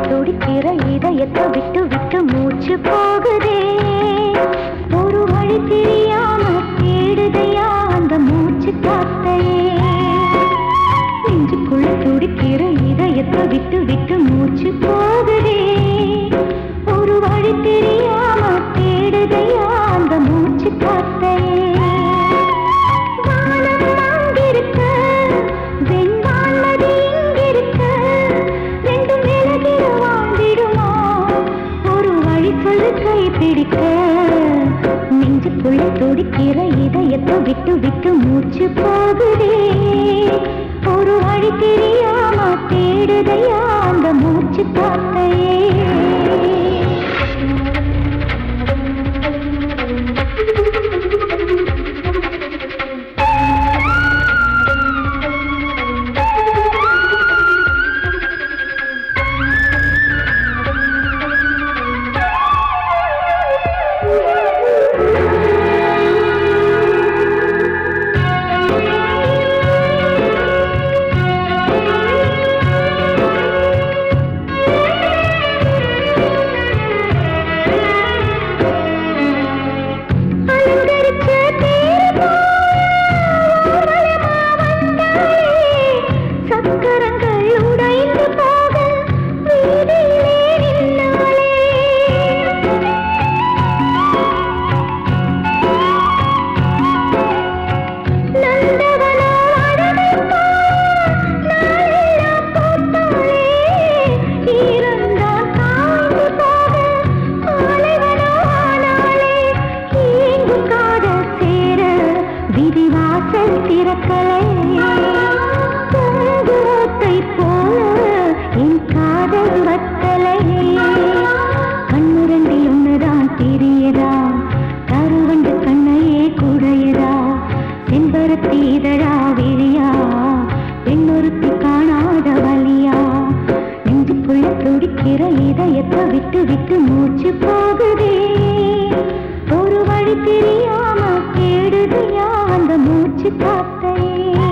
துடிக்கிற இதயத்தை விட்டு விட்டு மூச்சு போகுதே இதயத்தை விட்டு விட்டு மூச்சு போகுதே ஒரு வழி தெரியாம தேடுதையா அந்த மூச்சு காத்தையே வானம் அங்கிருக்க வெண்வானது இங்கிருக்க ரெண்டும் விலகிட வாழ்ந்திடுமா ஒரு வழி சொல்லு கை பிடிக்க நெஞ்சுக்குள்ள துடிக்கிற இதயத்தை விட்டு விட்டு மூச்சு போகுதே ஒரு வழி தெரியாம தேடுதையா அந்த மூச்சு காத்தையே இதயத்தை விட்டு விட்டு மூச்சு போகுதே ஒரு வழி தெரியாம தேடுதையா அந்த மூச்சு காத்தையே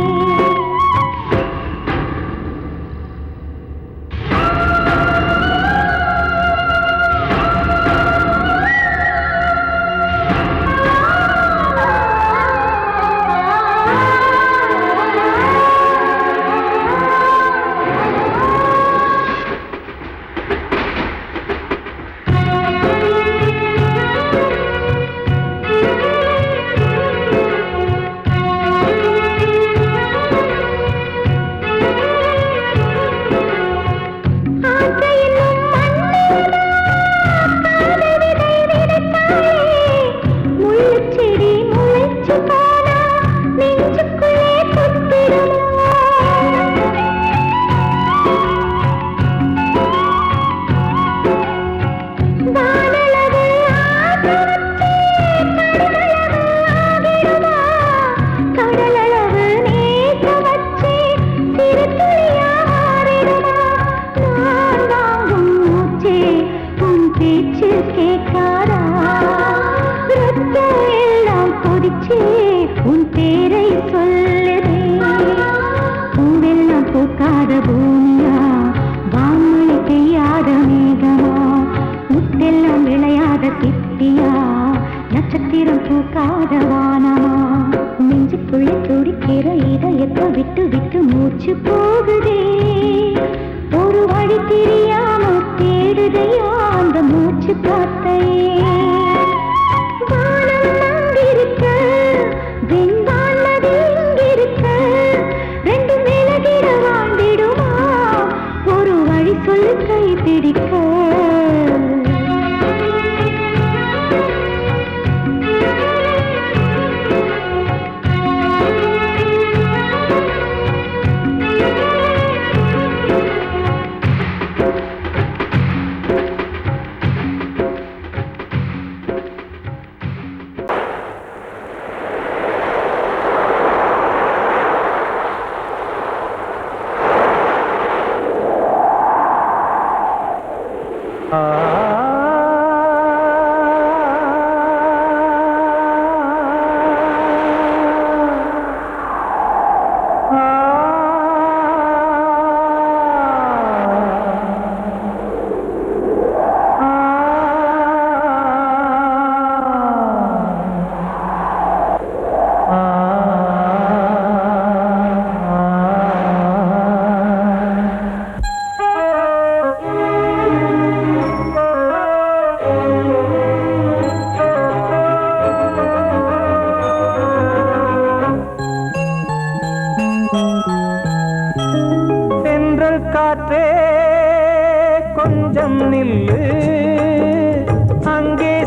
நட்சத்திரம் பூக்காத வானமா நெஞ்சுக்குள்ள துடிக்கிற இதயத்தை விட்டு விட்டு மூச்சு போகுதே ஒரு வழி தெரியாம தேடுதையா அந்த மூச்சு காத்தையே வானம் அங்கிருக்க வெண்வானது இங்கிருக்க ரெண்டும் விலகிட வாழ்ந்திடுமா ஒரு வழி சொல்லு கை பிடிக்க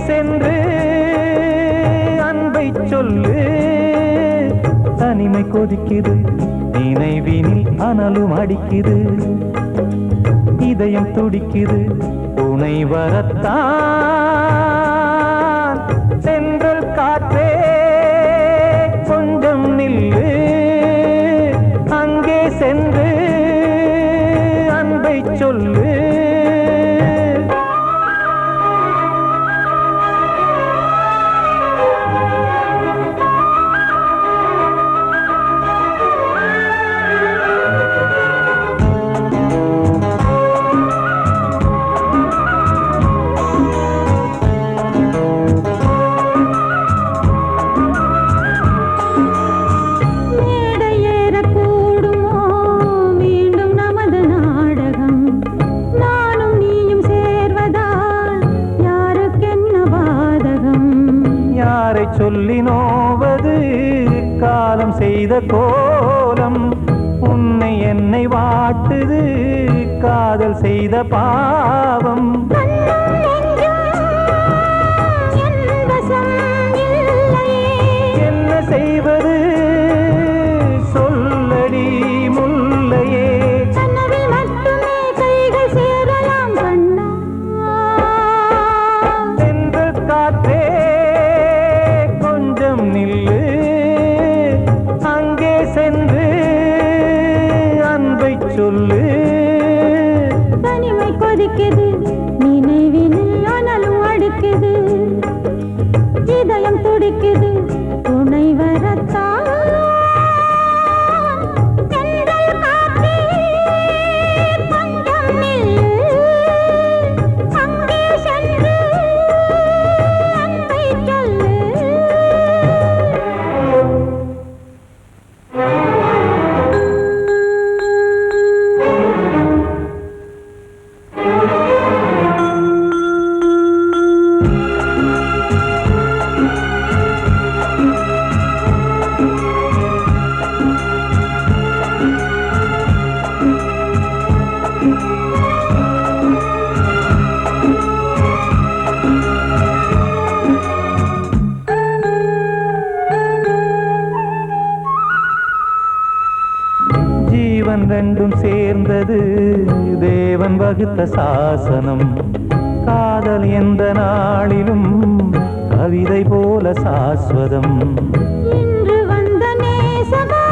சென்று அன்பை சொல்லு. தனிமை கொதிக்குது, நினைவினில் அனலும் அடிக்குது, இதயம் துடிக்குது, துணை வரத்தான். சென்றல் காற்றே கொஞ்சம் நில்லு, அங்கே சென்று அன்பை சொல்லு. சொல்லி நோவது காலம் செய்த கோலம், உன்னை என்னை வாட்டுது காதல் செய்த பாவம். என்ன செய்வது சொல்லடி முல்லையே. சென்ற காற்றே நில்லு, அங்கே சென்று அன்பை சொல்லு. தனிமை கொதிக்குது, நினைவினில் அனலும் அடிக்குது, இதயம் துடிக்குது, துணை வரத்தான். ஜீவன் ரெண்டும் சேர்ந்தது தேவன் வகுத்த சாசனம். காதல் எந்த நாளிலும் கவிதை போல சாஸ்வதம். இன்று வந்த நேசமோ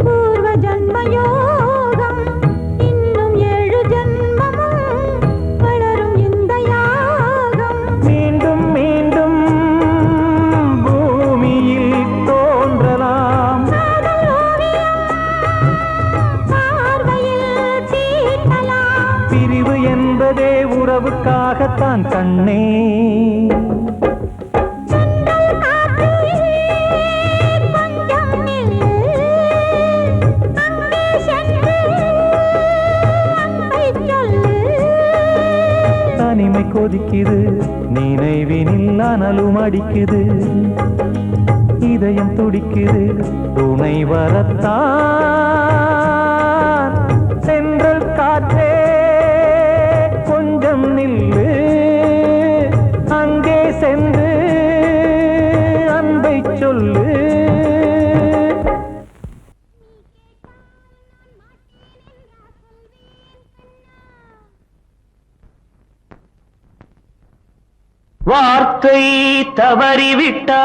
பூர்வ ஜன்மயோகம், இன்னும் 7 ஜன்மமும் வளரும் இந்த யாகம். மீண்டும் மீண்டும் பூமியில் தோன்றலாம், பிரிவு என்பதே உறவுக்காகத்தான் கண்ணே. தனிமை கொதிக்குது, நினைவினில் அனலும் அடிக்குது, இதயம் துடிக்குது, துணை வரத்தான். சென்றல் காற்றே கொஞ்சம் நில்லு, அங்கே சென்று அன்பை சொல்லு. வார்த்தை தவறிவிட்டாய்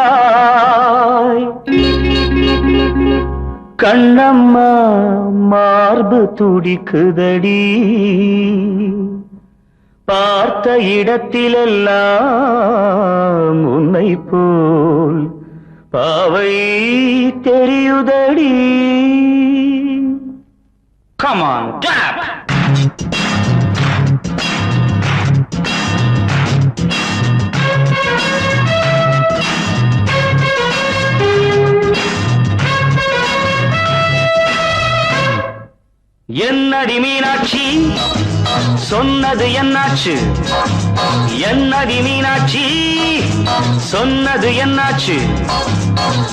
கண்ணம்மா, மார்பு துடிக்குதடி, பார்த்த இடத்திலெல்லாம் உன்னை போல் பாவை தெரியுதடி. Come on, clap! என்னடி மீனாட்சி சொன்னது என்னாச்சு? என்னடி மீனாட்சி சொன்னது என்னாச்சு?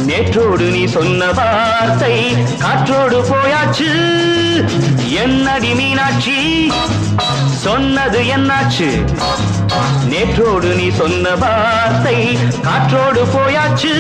நேற்றோடு நீ சொன்ன வார்த்தை காற்றோடு போயாச்சு. என்னடி மீனாட்சி சொன்னது என்னாச்சு நேற்றோடு நீ சொன்ன வார்த்தை காற்றோடு போயாச்சு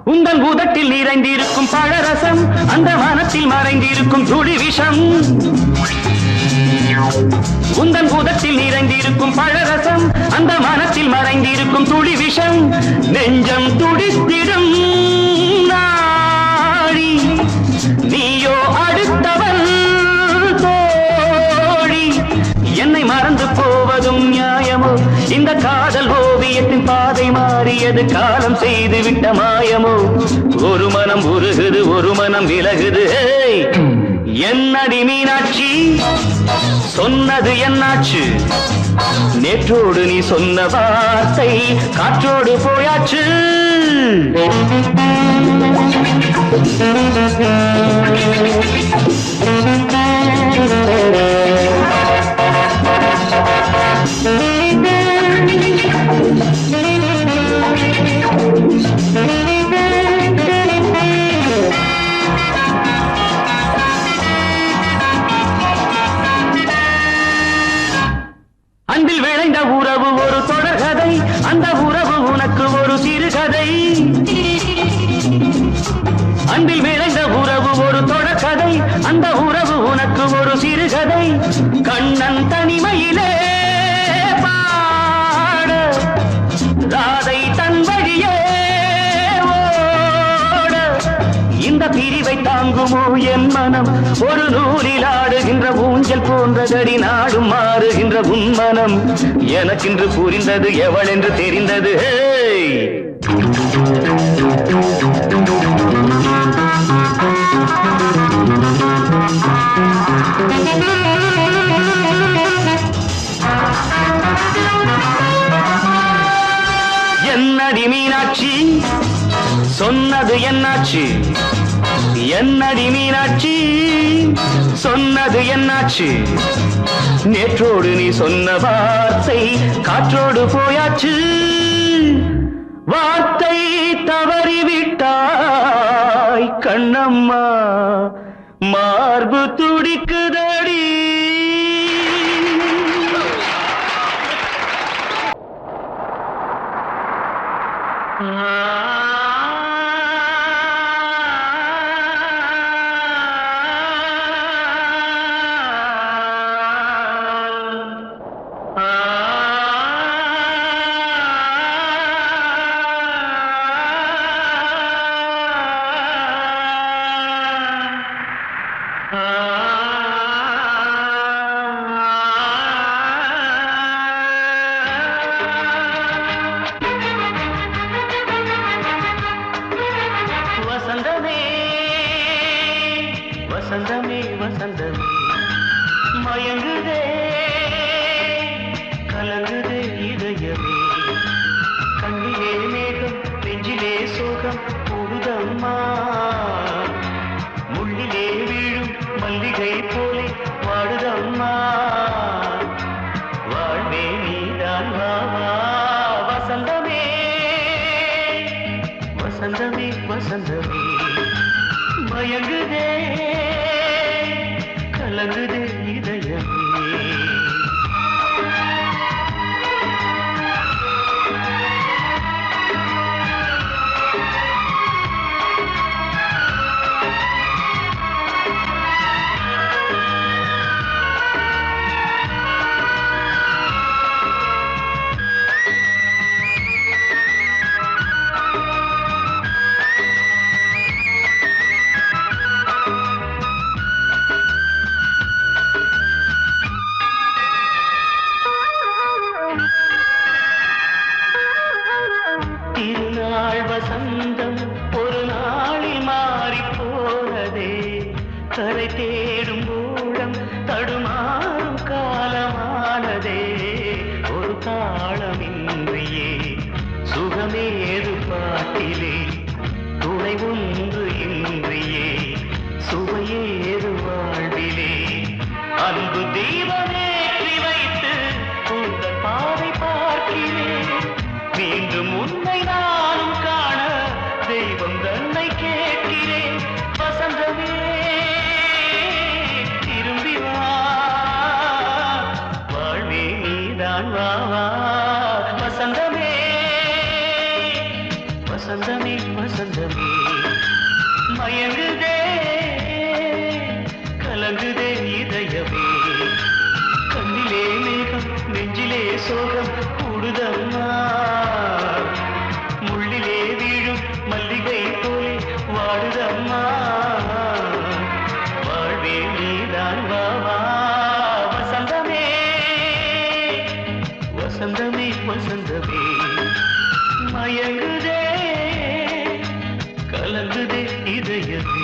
உந்தன் பூதத்தில் நிறைந்திருக்கும் பழரசம் அந்த மனத்தில் மறைந்திருக்கும் துளி விஷம் உந்தன் பூதத்தில் நிறைந்திருக்கும் பழரசம் அந்த மனத்தில் மறைந்திருக்கும் துளி விஷம் நெஞ்சம் துடித்திடும் நாடி நீயோ அடுத்தவன் தோழி என்னை மறந்து போவதும் நியாயமோ இந்த காதல் ஓவியத்தின் பாதை மாறியது காலம் செய்து விட்ட மாயமோ ஒரு மனம் உருகுது ஒரு மனம் விலகுது என்னடி மீனாட்சி சொன்னது என்னாச்சு நேற்றோடு நீ சொன்ன வார்த்தை காற்றோடு போயாச்சு அன்பில் விளைந்த உறவு ஒரு தொடர்கதை அந்த உறவு உனக்கு ஒரு சிறுகதை அன்பில் விளைந்த உறவு ஒரு தொடர்கதை அந்த உறவு உனக்கு ஒரு சிறுகதை கண்ணன் தனிமையிலே பாட ராதை தன் வழியே ஓட இந்த பிரிவை தாங்குமோ என் மனம் ஒரு நூலில் ஆடுகின்ற ஊஞ்சல் போன்றதடி நாடும் மாறுகின்ற உன்மனம் எனக்கென்று புரிந்தது எவள் என்று தெரிந்தது என்னடி மீனாட்சி சொன்னது என்னாச்சு என்னடி மீனாட்சி சொன்னது என்னாச்சு நேற்றோடு நீ சொன்ன வார்த்தை காற்றோடு போயாச்சு வார்த்தை தவறிவிட்டாய் கண்ணம்மா மார்பு துடிக்குதடி வசந்தமே வசந்தமே வசந்தமே மயங்குதே கலங்குதே இதயமே கண்ணிலே மேகம் நெஞ்சிலே சோகம் போடுதம்மா முள்ளிலே வீழும் மல்லிகை போலே வாடுதம்மா வாழ்வே நீதான் வாவா வசந்தமே வசந்தமே வசந்தமே மயங்குதே கலங்குதே இதயமே பாட்டிலே துணை ஒன்று இன்றியே சுவையேது வாழ்விலே அன்பு தீபமேற்றி வைத்து உங்கள் பாதை பார்க்கிறேன் மீண்டும் உன்னை நானும் காண தெய்வம் தன்னை கேட்கிறேன் வசந்தமே திரும்பி வா வாழ்வே நீதான் வா வா வசந்தமே வசந்தமே வசந்தமே மயங்குதே கலங்குதே இதயமே கண்ணிலே மேகம் நெஞ்சிலே சோகம் கூடுதம்மா முள்ளிலே வீழும் மல்லிகை போலே வாடுதம்மா வாழ்வே நீதான் வா வா வசந்தமே வசந்தமே வசந்தமே மயங்குதே கலங்குதே இதயமே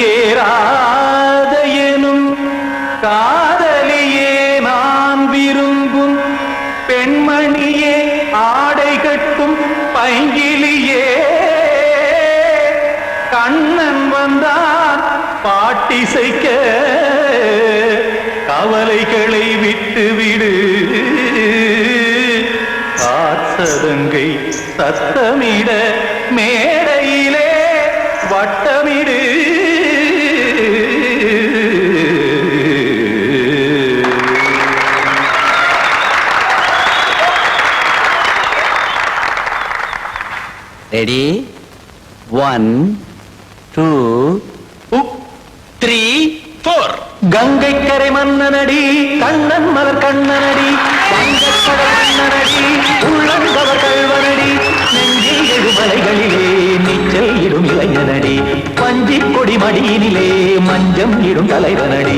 கண்மணியேராத எனும் காதலியே நான் விரும்பும் பெண்மணியே ஆடை கட்டும் பைங்கிலியே கண்ணன் வந்தான் பாட்டிசைக்க கவலைகளை விட்டுவிடு காசதங்கை சத்தமிட மேடையிலே வட்டமிடு ரெடி 1 2 3 4 கங்கை கரை மன்னனடி கண்ணன் மலர் கண்ணனடி வங்கக்கடல் மன்னனடி உள்ளங்கவர் கல்வனடி நெஞ்சில் எழுமலைகளிலே நீச்சல் இடும் இளைஞனடி பஞ்சி கொடி மடியினிலே மஞ்சம் இடும் தலைவனடி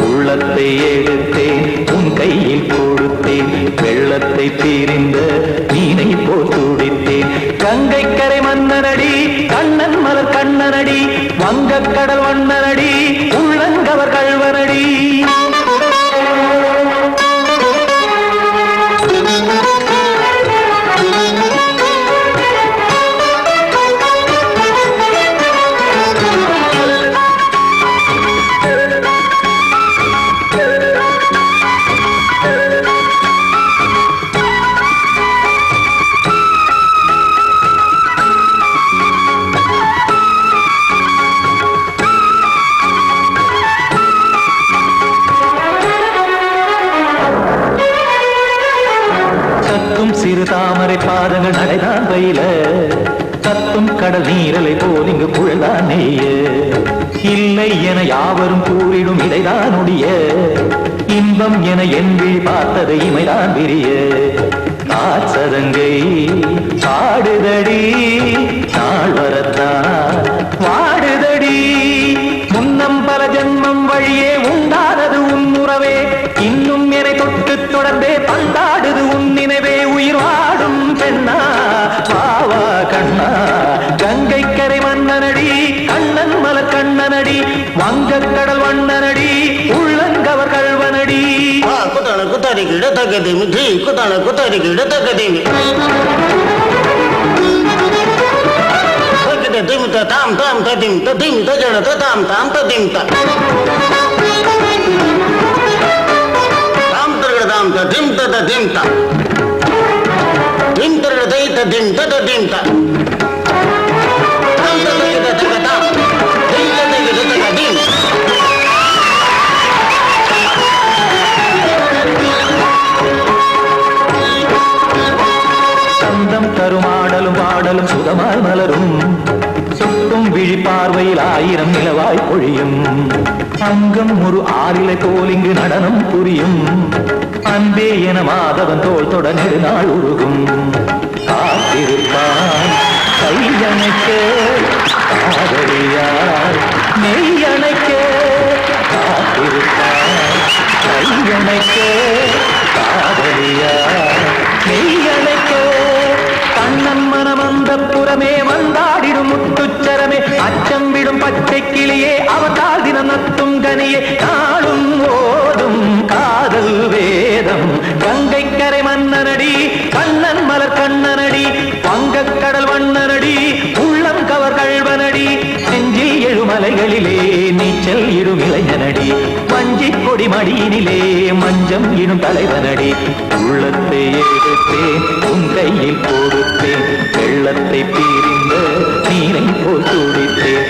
உள்ளத்தை எடுத்தேன் உன் கையில் கொடுத்தேன் வெள்ளத்தை தீரிந்த மீனை போல் துடித்தேன் கங்கை கரை மன்னனடி கண்ணன் மலர் கண்ணனடி வங்கக்கடல் வண்ணனடி உள்ளங்கவர் கல்வனடி சிறு தாமரை பாதங்கள் நடைதான் பயில கத்தும் கடல் நீரலை போல் இங்கு குழல்தான் நெய்ய இல்லை என யாவரும் கூறிடும் இடைதான் உடைய இன்பம் என என் விழி பார்த்தது இமைதான் விரிய காசதங்கை பாடுதடி நாள் வரத்தான் வாடுதடி முன்னம் பல ஜென்மம் வழியே உண்டானது உன் உறவே இன்னும் என்னை தொட்டு தொடர்ந்தே பந்தாடுது உன் நினைவே உயிர் வாடும் பெண்ணா பாவா கண்ணா கங்கை கரை மன்னனடி கண்ணன் மலர் கண்ணனடி வங்கக்கடல் வண்ணனடி உள்ளங்கவர் கல்வனடி குத்தான குத்தாரிக்கு இடத்தக்கதேமி ஜி குத்தான குத்தாரிக்கு இடத்தக்கதேமி திமித்த தாம் தாம் ததிம் ததிம் தஜன தாம் தாம் ததிம் தாம் தரகட தாம் ததிம் ததிம் தாம் திம் தரகட தை ததிம் ததிம் தாம் தாம் தரகட தகதாம் திம் தரகட தகதிம் சந்தம் தருமாடலும் பாடலும் சுகமாய் மலரும் சுட்டும் விழி பார்வையில் ஆயிரம் நிலவாய் பொழியும் அங்கம் ஒரு ஆறிலை போல் இங்கு நடனம் புரியும் அன்பே என மாதவன் தோள் தொட நெடுநாள் உருகும் காத்திருப்பான் கையணைக்க காதலியார் மெய்யணைக்க காத்திருப்பான் கையணைக்க காதலியார் மெய்யணைக்க கண்ணன் மனமந்த புறமே வந்தாடிடும் முத்துச்சரமே அச்சம் விடும் பச்சை கிளியே அவதால் தினம் நத்தும் கனியே நாளும் ஓதும் காதல் வேதம் கங்கை கரை மன்னனடி கண்ணன் மலர் கண்ணனடி வங்கக்கடல் வண்ணனடி உள்ளம் கவர் கல்வனடி நெஞ்சில் எழுமலைகளிலே நீச்சல் இடும் இளைஞனடி வஞ்சி கொடி மடியினிலே மஞ்சம் இடும் தலைவனடி உள்ளத்தை எடுத்தேன் உன் கையில் கொடுத்தேன் வெள்ளத்தை பீரிந்த நீரை போல் துடித்தேன்